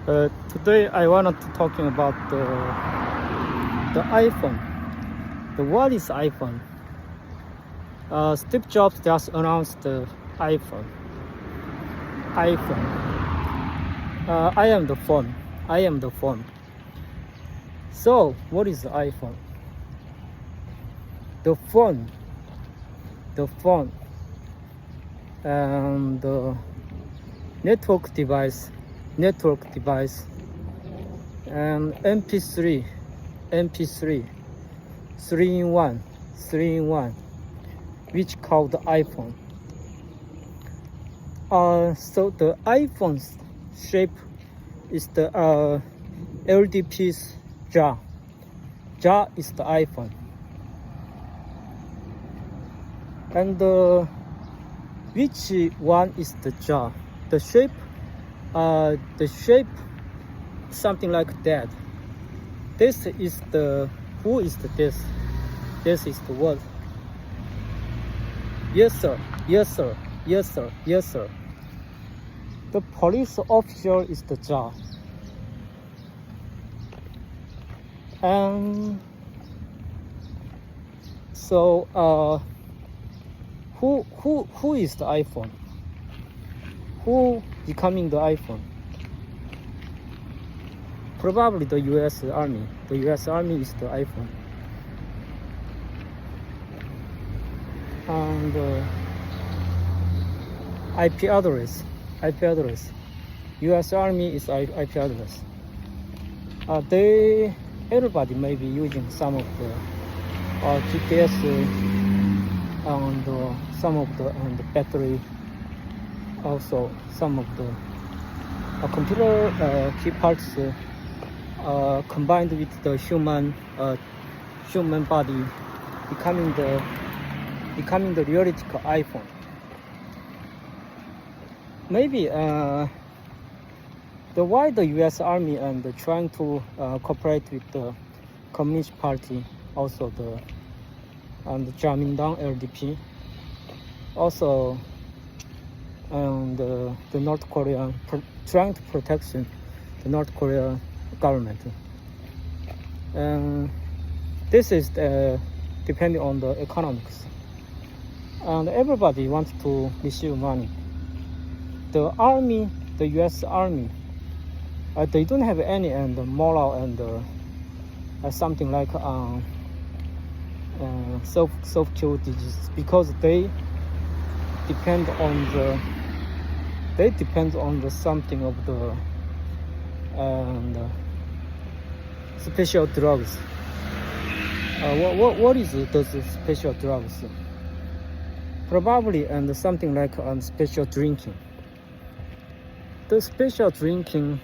Today I wanted to talking about the iPhone. What is iPhone? Steve Jobs just announced the iPhone. iPhone. I am the phone. I am the phone. So what is the iPhone? The phone. The phone. And the network device. And MP3, 3 in 1, which called the iPhone. So the iPhone's shape is the LDP's jaw. Jaw is the iPhone. And which one is the jaw? The shape something like that. This is the who is the this? This is the what? Yes sir, yes sir, yes sir, yes sir. The police officer is the jaw. And so who is the iPhone? Who becoming the iPhone? Probably the US Army. The US Army is the iPhone. And IP address. US Army is IP address. Everybody may be using some of the GPS and some of the battery. Also, some of the computer key parts combined with the human body, becoming the theoretical iPhone. Maybe why the U.S. Army and trying to cooperate with the Communist Party, also jamming down LDP, also. And the North Korea trying to protect the North Korea government. And this is depending on the economics. And everybody wants to receive money. The army, the U.S. Army, they don't have any moral and something like self-kill disease, because they depend on the something of the special drugs. What is those special drugs? Probably something like special drinking. The special drinking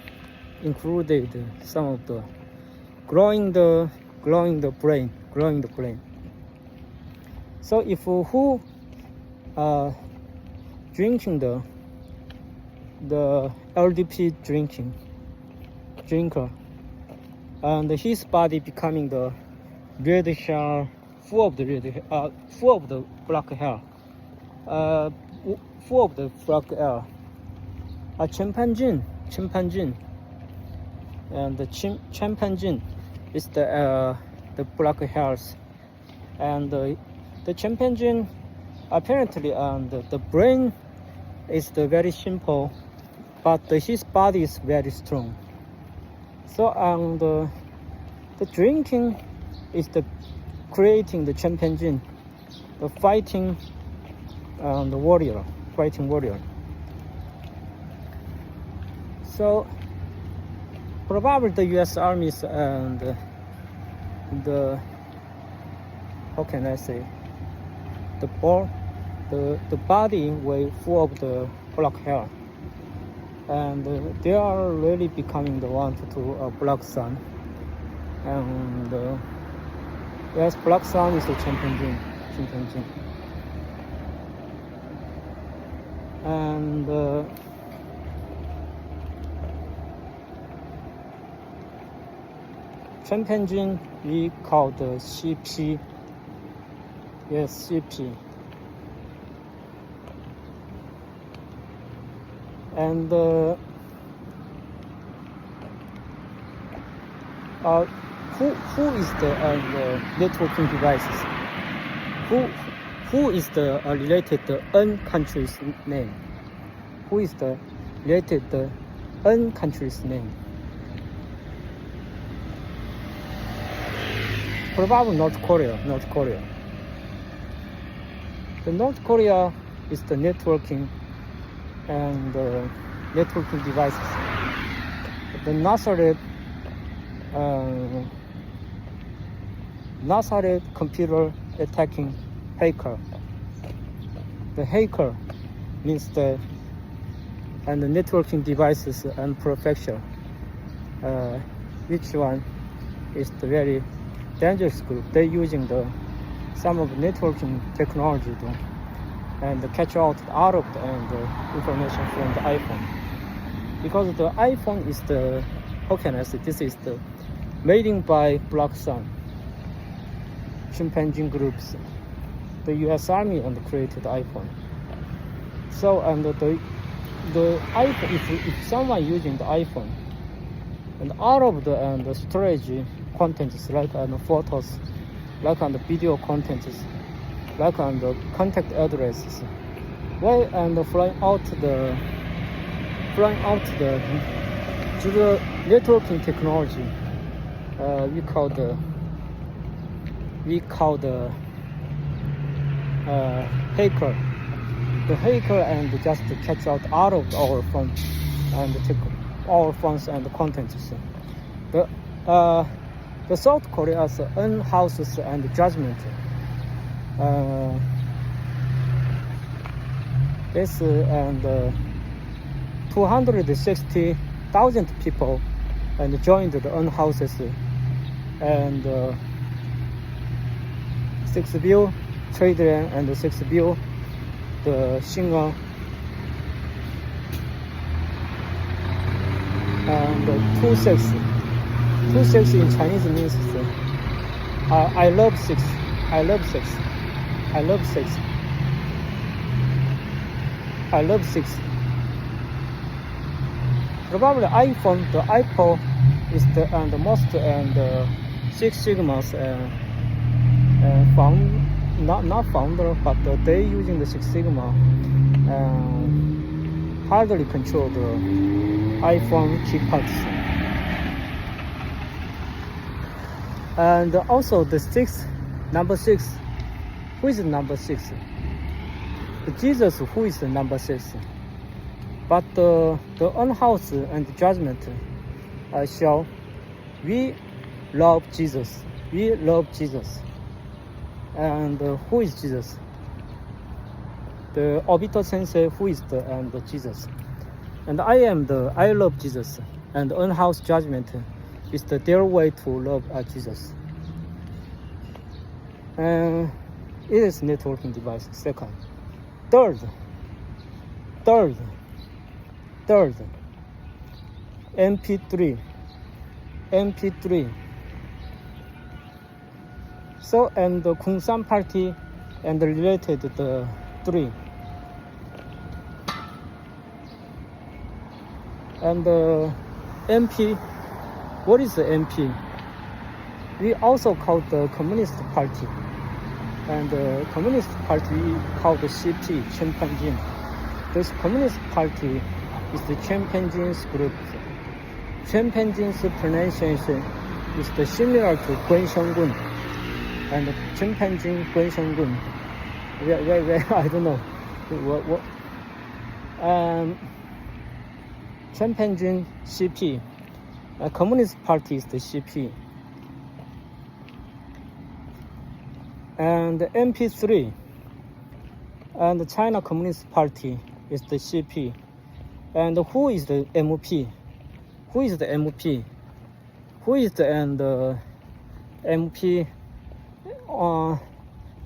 included some of the growing the brain. So if who drinking the LDP drinker, and his body becoming the red hair, full of the black hair, full of the black hair. A chimpanzee, and the chimpanzee is the black hairs, and the chimpanzee apparently the brain is very simple, but his body is very strong. So the drinking is creating the chimpanzee, the fighting warrior. So probably the U.S. armies and the how can I say, the body way full of the black hair, and they are really becoming the one to black sun. And yes, black sun is the chimpanzee. And chimpanzee we call the CP. Yes, CP. And who is the networking devices? Who is the related N country's name? Who is the related N country's name? Probably North Korea. The North Korea is the networking and networking devices. The Nazareth computer attacking hacker. The hacker means the networking devices and profession. Which one is the very dangerous group? They're using some of the networking technology and catch out of the information from the iPhone. Because the iPhone is how can I say, this is the made by Black Sun, chimpanzee groups, the US Army, and created iPhone. So the iPhone, if someone using the iPhone, and all of the storage contents like photos, like the video contents, like the contact addresses, well, and flying out the to the networking technology, we call the hacker. The hacker and just catch out of our phone and take our phones and the contents. The South Korea's own houses and judgment. This and 260,000 people and joined the own houses and 6 billion traders and 6 billion the singer and 2 6 in Chinese means I love 6. I love 6. I love 6. I love 6. Probably iPhone, the Apple is the most Six Sigma's not founder, but they using the Six Sigma hardly control the iPhone chip parts. And also the number 6. Who is the number 6? Jesus, who is the number 6? But the unhouse and judgment show we love Jesus. We love Jesus. And who is Jesus? The Obito Sensei, who is the Jesus? And I love Jesus. And unhouse judgment is their way to love Jesus. And it is networking device. Second, third, MP3. So and the Kungsan party and related the 3. And the MP, what is the MP? We also call the Communist Party. And the Communist Party called the CP, Chimpanzee. This Communist Party is the chimpanzees group. Chimpanzees pronunciation is similar to Guanxionggun. And the chimpanzee Guanxionggun. I don't know. Chimpanzee CP. Communist Party is the CP. And the MP3 and the China Communist Party is the CP. And who is the MP? Who is the MP? Who is the MP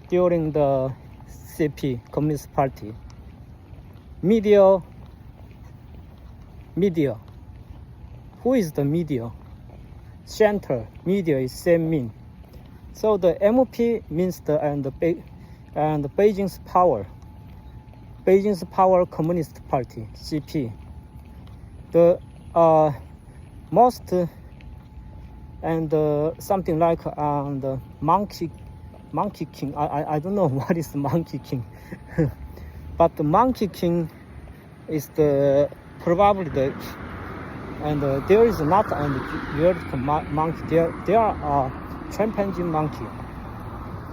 during the CP Communist Party? Media. Who is the media? Center. Media is same mean. So the MP means Beijing's power. Beijing's Power Communist Party, CP. The most and something like the Monkey King. I don't know what is Monkey King, but the Monkey King is the probably the, and there is not an vertical monkey. There are chimpanzee monkey.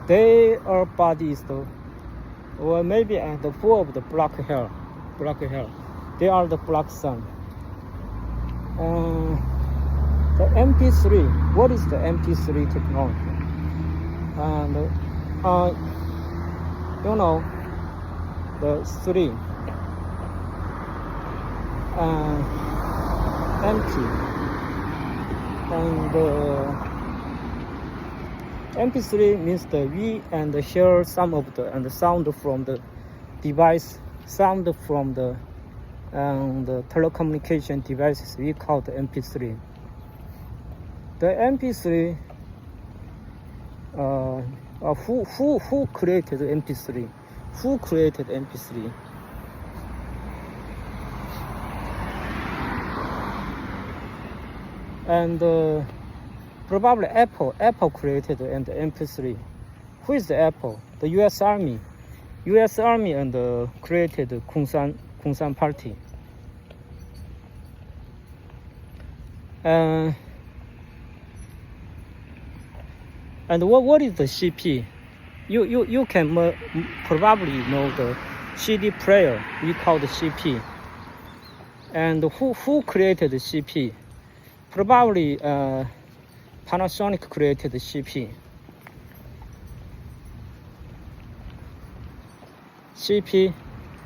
Their body is the, or maybe the full of the black hair. They are the black sun. The MP3. What is the MP3 technology? And you know, the three MP, and MP3 means the we and hear some of the and the sound from the device, sound from the telecommunication devices. We call the MP3. The MP3. Who created MP3? Who created MP3? And probably Apple created and MP3. Who is the Apple? The U.S. Army. U.S. Army and created Kumsan Party. And what is the CP? You can probably know the CD player. We call the CP. And who created the CP? Probably Panasonic created the CP. CP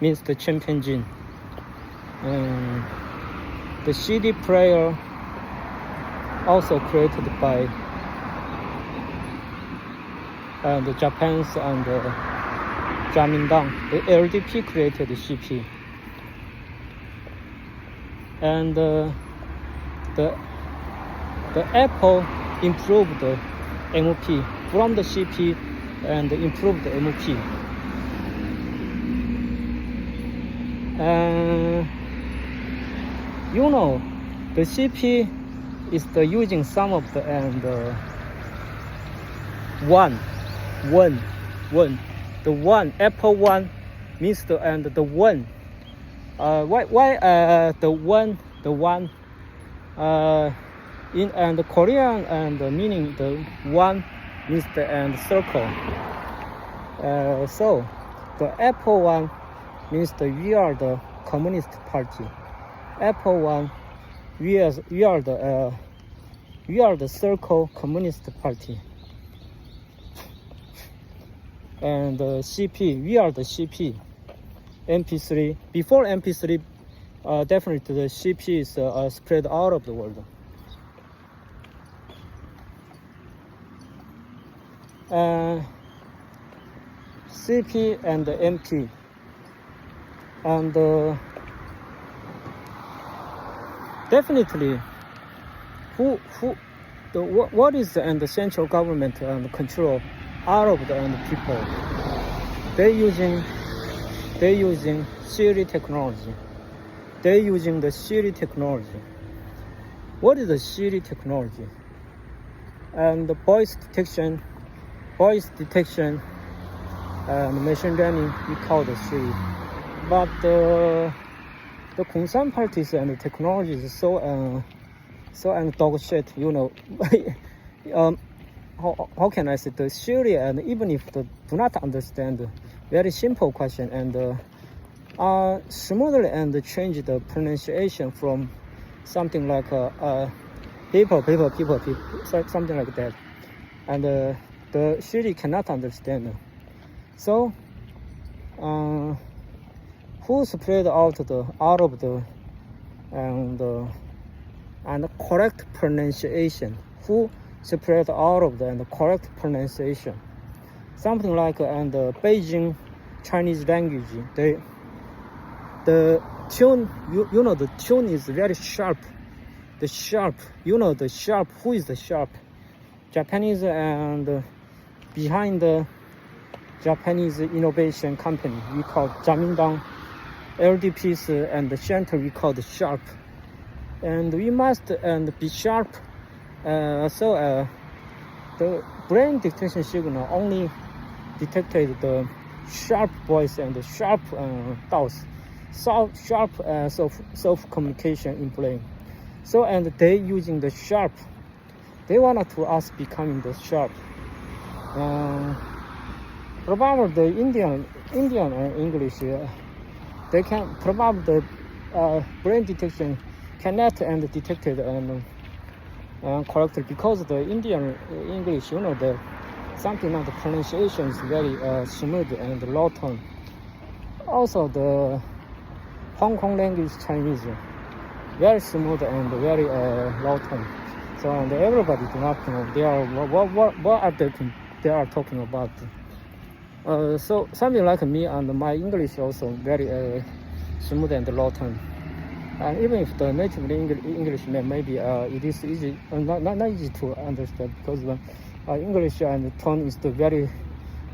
means the chimpanzee. The CD player also created by the Japan's and Jamindang. The LDP created the CP. And the Apple improved the MOP from the CP and improved the MOP. You know, the CP is the using some of the one. The one, Apple one means the and the one. Why the one in and the Korean and the meaning the one means the and circle. So the Apple one means the we are the Communist Party. Apple one, we are the circle Communist Party. And CP, we are the CP. MP3, before MP3, definitely the CP is spread out of the world. CP and MP, and definitely, what is the central government and control all of the people? They using Siri technology. They using the Siri technology. What is the Siri technology? And the voice detection, and machine learning, we call the Siri. But the Kumsan parties and the technology is so and dog shit, you know. How can I say the Siri, and even if they do not understand very simple question and smoothly and change the pronunciation from something like people, something like that, and the Siri cannot understand. So who spread out of the and correct pronunciation? Who spread out of the correct pronunciation? Something like and Beijing Chinese language. The tune, you know, the tune is very sharp. The sharp, you know, the sharp. Who is the sharp? Japanese and behind the Japanese innovation company, we call Jamindang. LDPs and the center we call the sharp. And we must and be sharp The brain detection signal only detected the sharp voice and the sharp thoughts, sharp self communication in brain. So and they using the sharp. They wanted to us becoming the sharp. Probably the Indian and English, they can probably the brain detection cannot and detected correctly because the Indian English, the something like the pronunciation is very smooth and low tone. Also the Hong Kong language Chinese, very smooth and very low tone. So and everybody do not know they are what are they are talking about. So something like me and my English also very smooth and low tone. And even if the native Englishman, maybe it is easy, not easy to understand because English and tone is the very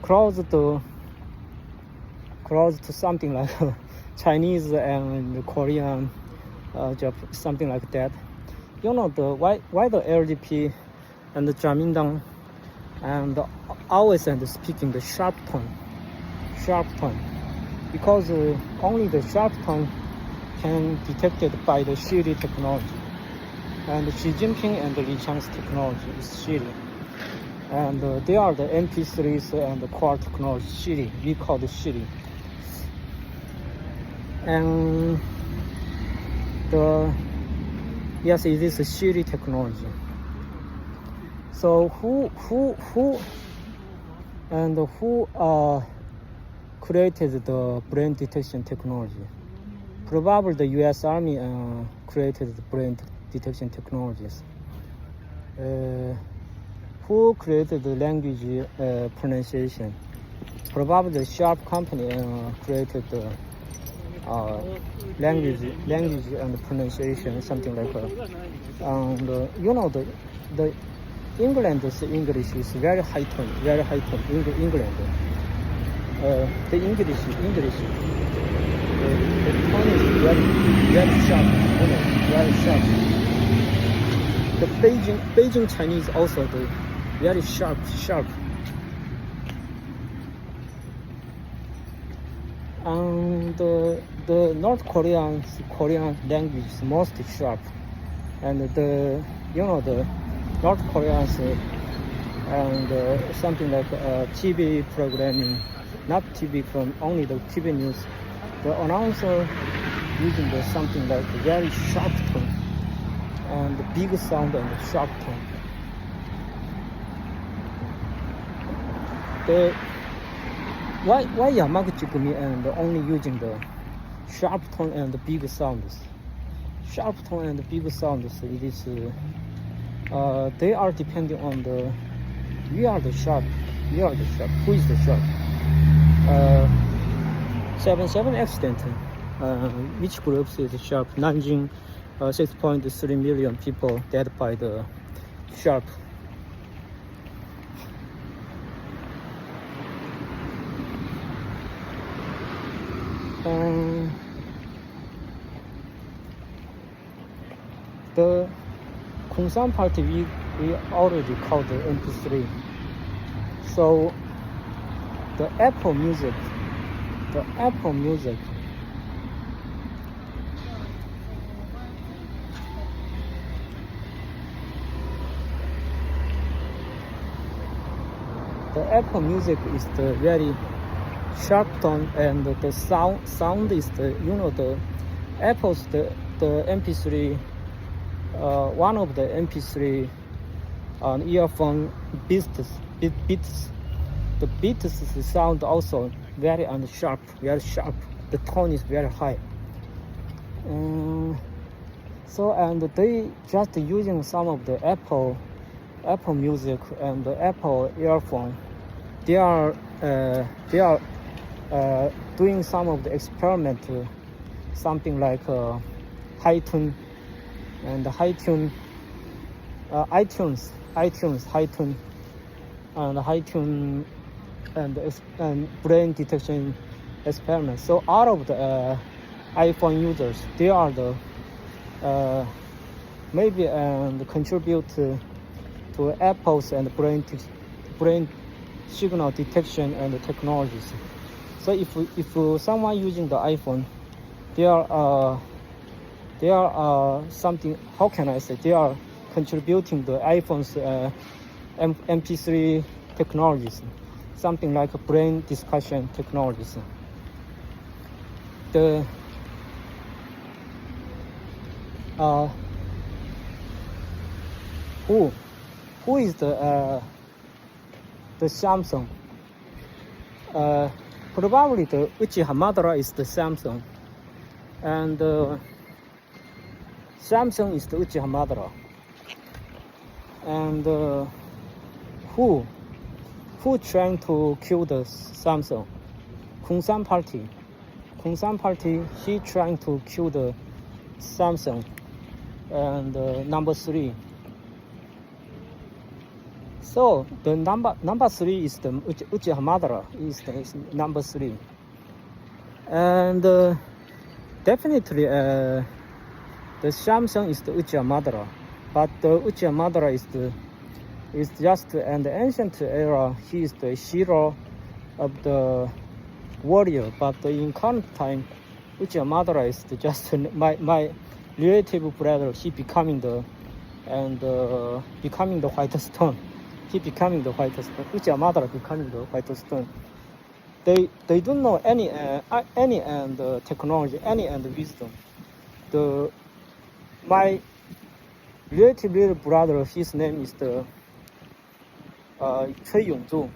close to something like Chinese and Korean, something like that. The why the LDP and the Jamindang and always and speaking the sharp tone, because only the sharp tone can detected by the Siri technology, and Xi Jinping and Li Qiang's technology is Siri, and they are the MP3s and the core technology Siri. We call it Siri, and yes, it is a Siri technology. So who created the brain detection technology? Probably the U.S. Army created the brain detection technologies. Who created the language pronunciation? Probably the Sharp company created the language and pronunciation, something like that. And the England's English is very high tone. England. The English. The tone is very sharp, very sharp. The Beijing Chinese also the very sharp. And the North Korean language is most sharp, and the North Koreans and something like TV programming, not TV from only the TV news. The announcer using the something like very sharp tone and the big sound and sharp tone. Why Yamaguchi-gumi and only using the sharp tone and the big sounds? Sharp tone and big sounds. It is they are depending on the we are the sharp. Who is the sharp? 7/7 accident. Which groups is sharp? Nanjing, 6.3 million people dead by the sharp. The Kongsan party we already called the MP3. So the Apple Music. The Apple Music is the very sharp tone, and the sound is the the Apple's the MP3 one of the MP3 earphone beats. The beats sound also very sharp. The tone is very high. So and they just using some of the Apple Music and the Apple earphone. They are doing some of the experiment, something like high tune and iTunes high tune and brain detection experiment. So out of the iPhone users, they are the maybe and contribute to Apple's and brain signal detection and technologies. So if someone using the iPhone, they are something. How can I say? They are contributing the iPhone's MP3 technologies, something like brain discussion technologies. The who is the Samsung? Probably the Uchiha Madara is the Samsung, and Samsung is the Uchiha Madara. And who trying to kill the Samsung? Kungsan Party. Kungsan Party, he trying to kill the Samsung. And number 3. So the number 3 is the Uchiha Madara is number 3. And definitely the Samsung is the Uchiha Madara. But the Uchiha Madara is just in the ancient era. He is the hero of the warrior. But in current time, Uchiha Madara is just my relative brother. He becoming the white stone. He becoming the white stone. Uchiha Madara becoming the white stone. They don't know any and technology, any and wisdom. My relative little brother, his name is the Cui Yongzhu,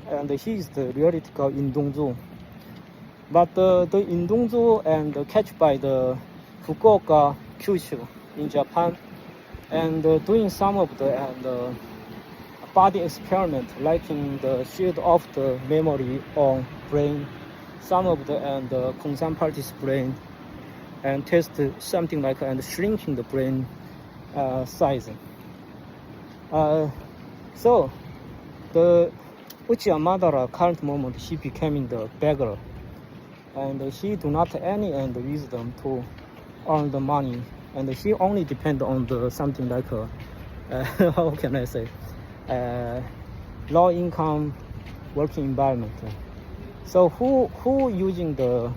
and he is the reality called Indongzhu. But the Indongzhu and catch by the Fukuoka, Kyushu in Japan, and doing some of the body experiment, like in the shield of the memory on brain, some of the Kungsan Party's brain, and test something like and shrinking the brain size. So the Uchiha Madara current moment, he becoming the beggar, and he do not any and wisdom to earn the money, and he only depend on the something like how can I say, low income working environment. So who using the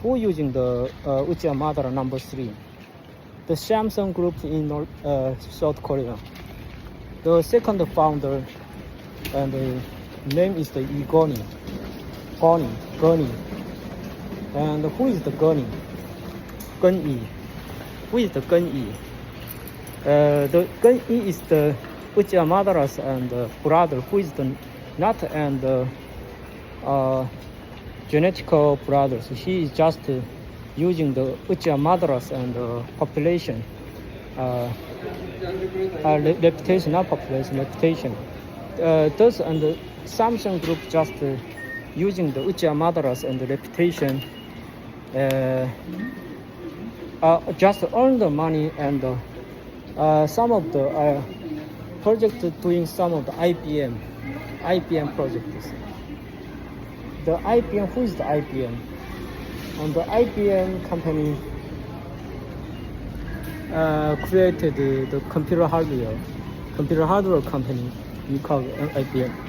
Uchiha Madara number 3? The Samsung Group in South Korea. The second founder, and the name is the Goni. And who is the Goni? Gen-yi. Who is the Gen-yi? The Gen-yi is the Uchiha Madara's and brother, who is the not and genetical brothers. He is just using the Uchiha Madara's and population, reputation, not population, reputation. Those and the Samsung Group just using the Uchiha Madara's and the reputation, just earn the money, and some of the project doing some of the IBM projects. The IBM, who is the IBM? And the IBM company created the computer hardware company we call IBM.